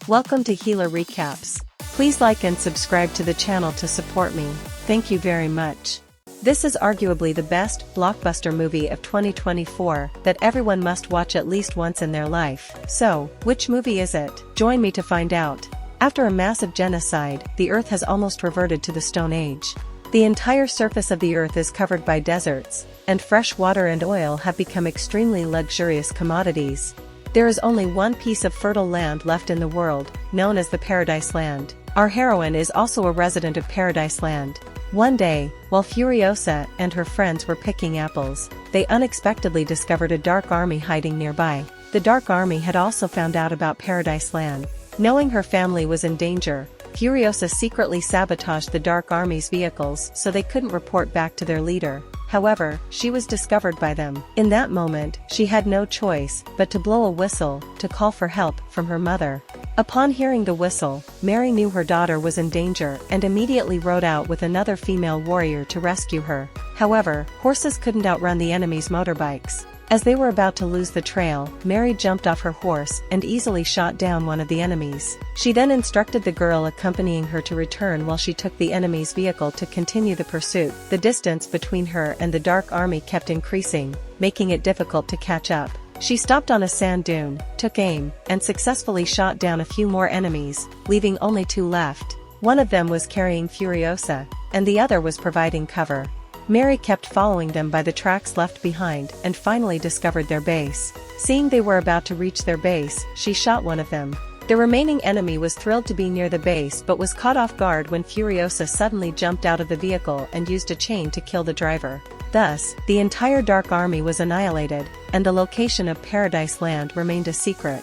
Welcome to Healer Recaps. Please like and subscribe to the channel to support me, thank you very much. This is arguably the best blockbuster movie of 2024 that everyone must watch at least once in their life. So, which movie is it? Join me to find out. After a massive genocide, the Earth has almost reverted to the Stone Age. The entire surface of the Earth is covered by deserts, and fresh water and oil have become extremely luxurious commodities. There is only one piece of fertile land left in the world, known as the Paradise Land. Our heroine is also a resident of Paradise Land. One day, while Furiosa and her friends were picking apples, they unexpectedly discovered a dark army hiding nearby. The dark army had also found out about Paradise Land. Knowing her family was in danger, Furiosa secretly sabotaged the dark army's vehicles so they couldn't report back to their leader. However, she was discovered by them. In that moment, she had no choice but to blow a whistle to call for help from her mother. Upon hearing the whistle, Mary knew her daughter was in danger and immediately rode out with another female warrior to rescue her. However, horses couldn't outrun the enemy's motorbikes. As they were about to lose the trail, Mary jumped off her horse and easily shot down one of the enemies. She then instructed the girl accompanying her to return while she took the enemy's vehicle to continue the pursuit. The distance between her and the dark army kept increasing, making it difficult to catch up. She stopped on a sand dune, took aim, and successfully shot down a few more enemies, leaving only two left. One of them was carrying Furiosa, and the other was providing cover. Mary kept following them by the tracks left behind and finally discovered their base. Seeing they were about to reach their base, she shot one of them. The remaining enemy was thrilled to be near the base but was caught off guard when Furiosa suddenly jumped out of the vehicle and used a chain to kill the driver. Thus, the entire dark army was annihilated, and the location of Paradise Land remained a secret.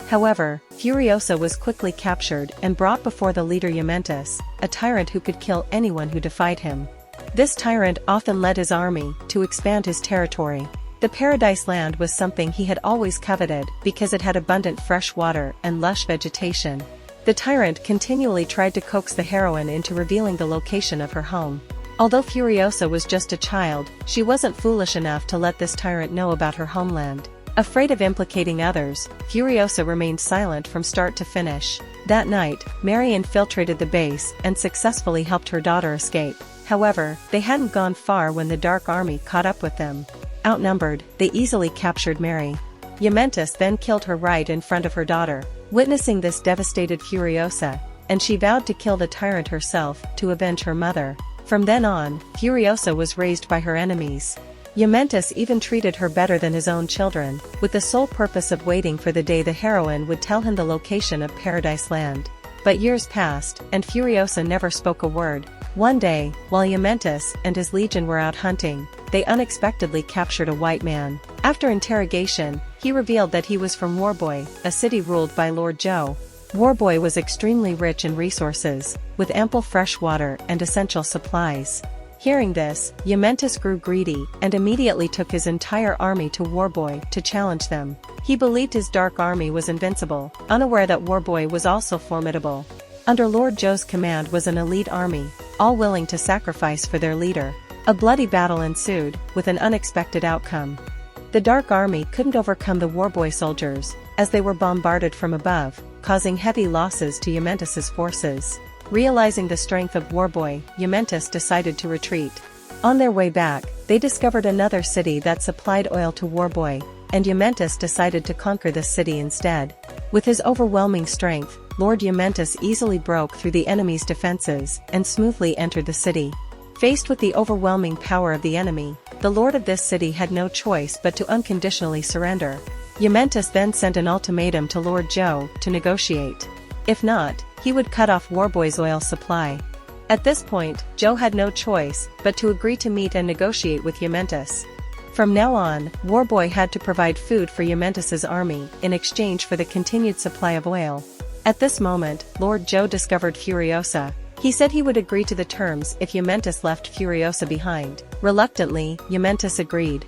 However, Furiosa was quickly captured and brought before the leader Yumentus, a tyrant who could kill anyone who defied him. This tyrant often led his army to expand his territory. The Paradise Land was something he had always coveted because it had abundant fresh water and lush vegetation. The tyrant continually tried to coax the heroine into revealing the location of her home. Although Furiosa was just a child, she wasn't foolish enough to let this tyrant know about her homeland. Afraid of implicating others, Furiosa remained silent from start to finish. That night, Mary infiltrated the base and successfully helped her daughter escape. However, they hadn't gone far when the dark army caught up with them. Outnumbered, they easily captured Mary. Yumentus then killed her right in front of her daughter. Witnessing this devastated Furiosa, and she vowed to kill the tyrant herself to avenge her mother. From then on, Furiosa was raised by her enemies. Yumentus even treated her better than his own children, with the sole purpose of waiting for the day the heroine would tell him the location of Paradise Land. But years passed, and Furiosa never spoke a word. One day, while Yumentus and his legion were out hunting, they unexpectedly captured a white man. After interrogation, he revealed that he was from Warboy, a city ruled by Lord Joe. Warboy was extremely rich in resources, with ample fresh water and essential supplies. Hearing this, Yumentus grew greedy and immediately took his entire army to Warboy to challenge them. He believed his dark army was invincible, unaware that Warboy was also formidable. Under Lord Joe's command was an elite army, all willing to sacrifice for their leader. A bloody battle ensued, with an unexpected outcome. The dark army couldn't overcome the Warboy soldiers, as they were bombarded from above, causing heavy losses to Yumentus's forces. Realizing the strength of Warboy, Yumentus decided to retreat. On their way back, they discovered another city that supplied oil to Warboy, and Yumentus decided to conquer this city instead. With his overwhelming strength, Lord Yumentus easily broke through the enemy's defenses and smoothly entered the city. Faced with the overwhelming power of the enemy, the lord of this city had no choice but to unconditionally surrender. Yumentus then sent an ultimatum to Lord Joe to negotiate. If not, he would cut off Warboy's oil supply. At this point, Joe had no choice but to agree to meet and negotiate with Yumentus. From now on, Warboy had to provide food for Yumentus's army in exchange for the continued supply of oil. At this moment, Lord Joe discovered Furiosa. He said he would agree to the terms if Yumentus left Furiosa behind. Reluctantly, Yumentus agreed.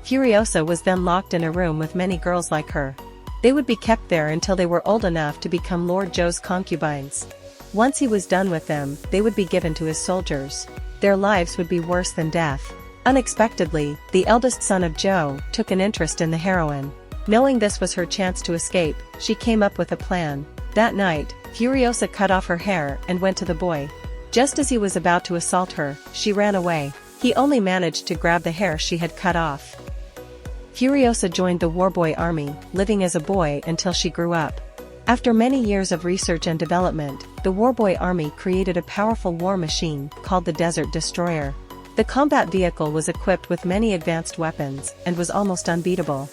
Furiosa was then locked in a room with many girls like her. They would be kept there until they were old enough to become Lord Joe's concubines. Once he was done with them, they would be given to his soldiers. Their lives would be worse than death. Unexpectedly, the eldest son of Joe took an interest in the heroine. Knowing this was her chance to escape, she came up with a plan. That night, Furiosa cut off her hair and went to the boy. Just as he was about to assault her, she ran away. He only managed to grab the hair she had cut off. Furiosa joined the Warboy army, living as a boy until she grew up. After many years of research and development, the Warboy army created a powerful war machine called the Desert Destroyer. The combat vehicle was equipped with many advanced weapons and was almost unbeatable.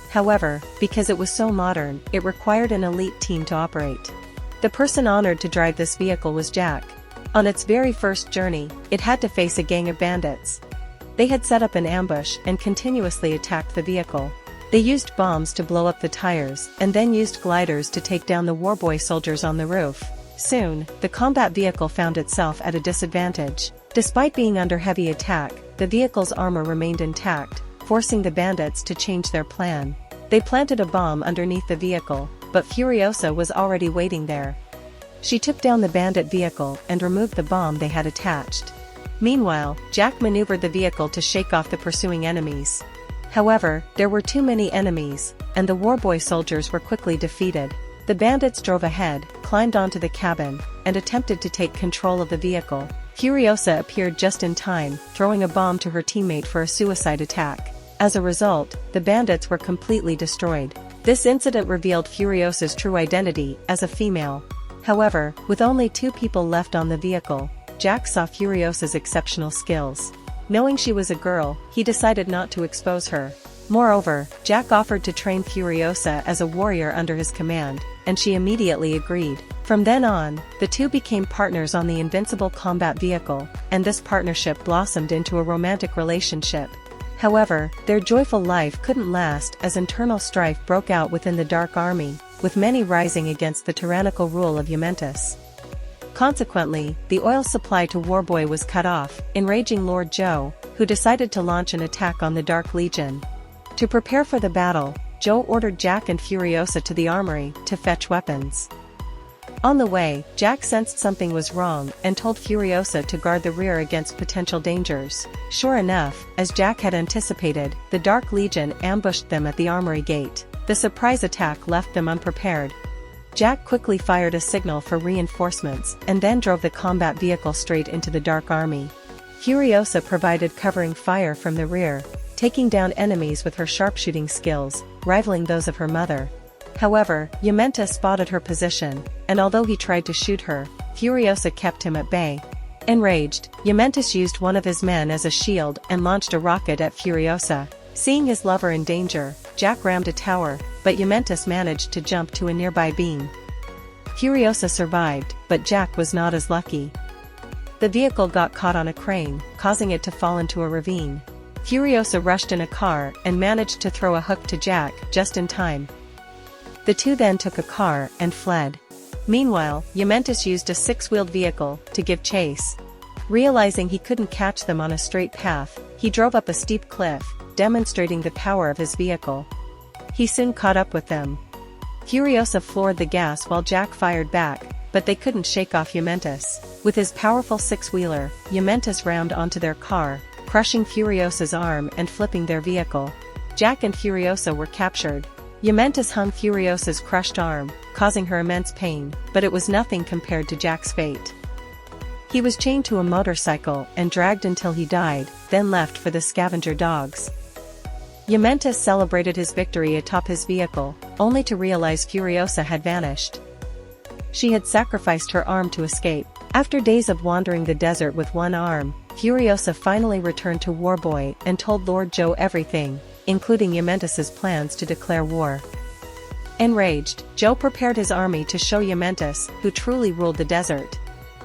However, because it was so modern, it required an elite team to operate. The person honored to drive this vehicle was Jack. On its very first journey, it had to face a gang of bandits. They had set up an ambush and continuously attacked the vehicle. They used bombs to blow up the tires and then used gliders to take down the Warboy soldiers on the roof. Soon, the combat vehicle found itself at a disadvantage. Despite being under heavy attack, the vehicle's armor remained intact, forcing the bandits to change their plan. They planted a bomb underneath the vehicle, but Furiosa was already waiting there. She took down the bandit vehicle and removed the bomb they had attached. Meanwhile, Jack maneuvered the vehicle to shake off the pursuing enemies. However, there were too many enemies, and the Warboy soldiers were quickly defeated. The bandits drove ahead, climbed onto the cabin, and attempted to take control of the vehicle. Furiosa appeared just in time, throwing a bomb to her teammate for a suicide attack. As a result, the bandits were completely destroyed. This incident revealed Furiosa's true identity as a female. However, with only 2 people left on the vehicle, Jack saw Furiosa's exceptional skills. Knowing she was a girl, he decided not to expose her. Moreover, Jack offered to train Furiosa as a warrior under his command, and she immediately agreed. From then on, the two became partners on the invincible combat vehicle, and this partnership blossomed into a romantic relationship. However, their joyful life couldn't last as internal strife broke out within the Dark Army, with many rising against the tyrannical rule of Yumentus. Consequently, the oil supply to Warboy was cut off, enraging Lord Joe, who decided to launch an attack on the Dark Legion. To prepare for the battle, Joe ordered Jack and Furiosa to the armory to fetch weapons. On the way, Jack sensed something was wrong and told Furiosa to guard the rear against potential dangers. Sure enough, as Jack had anticipated, the Dark Legion ambushed them at the armory gate. The surprise attack left them unprepared. Jack quickly fired a signal for reinforcements and then drove the combat vehicle straight into the Dark Army. Furiosa provided covering fire from the rear, taking down enemies with her sharpshooting skills, rivaling those of her mother. However, Yumentus spotted her position, and although he tried to shoot her, Furiosa kept him at bay. Enraged, Yumentus used one of his men as a shield and launched a rocket at Furiosa. Seeing his lover in danger, Jack rammed a tower, but Yumentus managed to jump to a nearby beam. Furiosa survived, but Jack was not as lucky. The vehicle got caught on a crane, causing it to fall into a ravine. Furiosa rushed in a car and managed to throw a hook to Jack just in time. The two then took a car and fled. Meanwhile, Yumentus used a 6-wheeled vehicle to give chase. Realizing he couldn't catch them on a straight path, he drove up a steep cliff, demonstrating the power of his vehicle. He soon caught up with them. Furiosa floored the gas while Jack fired back, but they couldn't shake off Yumentus. With his powerful 6-wheeler, Yumentus rammed onto their car, crushing Furiosa's arm and flipping their vehicle. Jack and Furiosa were captured. Yumentus hung Furiosa's crushed arm, causing her immense pain, but it was nothing compared to Jack's fate. He was chained to a motorcycle and dragged until he died, then left for the scavenger dogs. Yumentus celebrated his victory atop his vehicle, only to realize Furiosa had vanished. She had sacrificed her arm to escape. After days of wandering the desert with one arm, Furiosa finally returned to Warboy and told Lord Joe everything, including Yumentus's plans to declare war. Enraged, Joe prepared his army to show Yumentus who truly ruled the desert.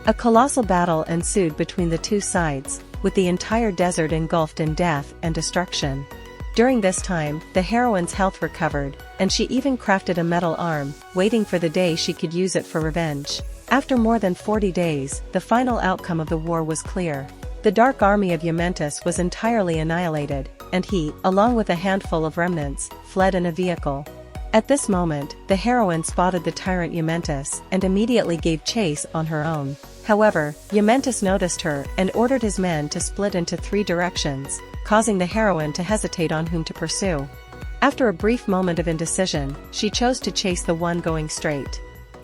A colossal battle ensued between the two sides, with the entire desert engulfed in death and destruction. During this time, the heroine's health recovered, and she even crafted a metal arm, waiting for the day she could use it for revenge. After more than 40 days, the final outcome of the war was clear. The Dark Army of Yumentus was entirely annihilated, and he, along with a handful of remnants, fled in a vehicle. At this moment, the heroine spotted the tyrant Yumentus and immediately gave chase on her own. However, Yumentus noticed her and ordered his men to split into 3 directions, causing the heroine to hesitate on whom to pursue. After a brief moment of indecision, she chose to chase the one going straight.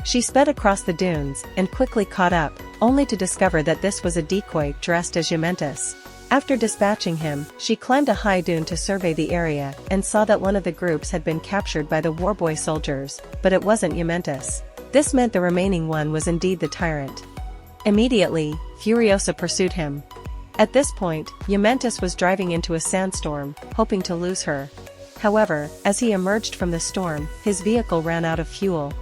She sped across the dunes and quickly caught up, only to discover that this was a decoy dressed as Yumentus. After dispatching him, she climbed a high dune to survey the area and saw that one of the groups had been captured by the warboy soldiers, but it wasn't Yumentus. This meant the remaining one was indeed the tyrant. Immediately, Furiosa pursued him. At this point, Yumentus was driving into a sandstorm, hoping to lose her. However, as he emerged from the storm, his vehicle ran out of fuel.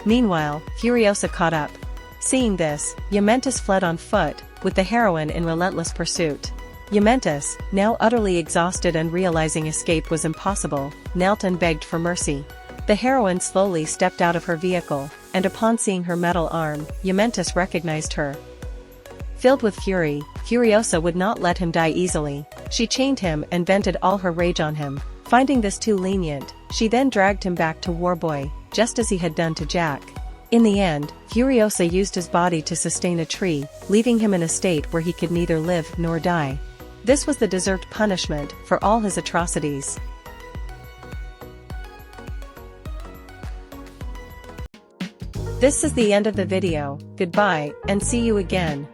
Meanwhile, Furiosa caught up. Seeing this, Yumentus fled on foot, with the heroine in relentless pursuit. Yumentus, now utterly exhausted and realizing escape was impossible, knelt and begged for mercy. The heroine slowly stepped out of her vehicle, and upon seeing her metal arm, Yumentus recognized her. Filled with fury, Furiosa would not let him die easily. She chained him and vented all her rage on him. Finding this too lenient, she then dragged him back to Warboy, just as he had done to Jack. In the end, Furiosa used his body to sustain a tree, leaving him in a state where he could neither live nor die. This was the deserved punishment for all his atrocities. This is the end of the video. Goodbye, and see you again.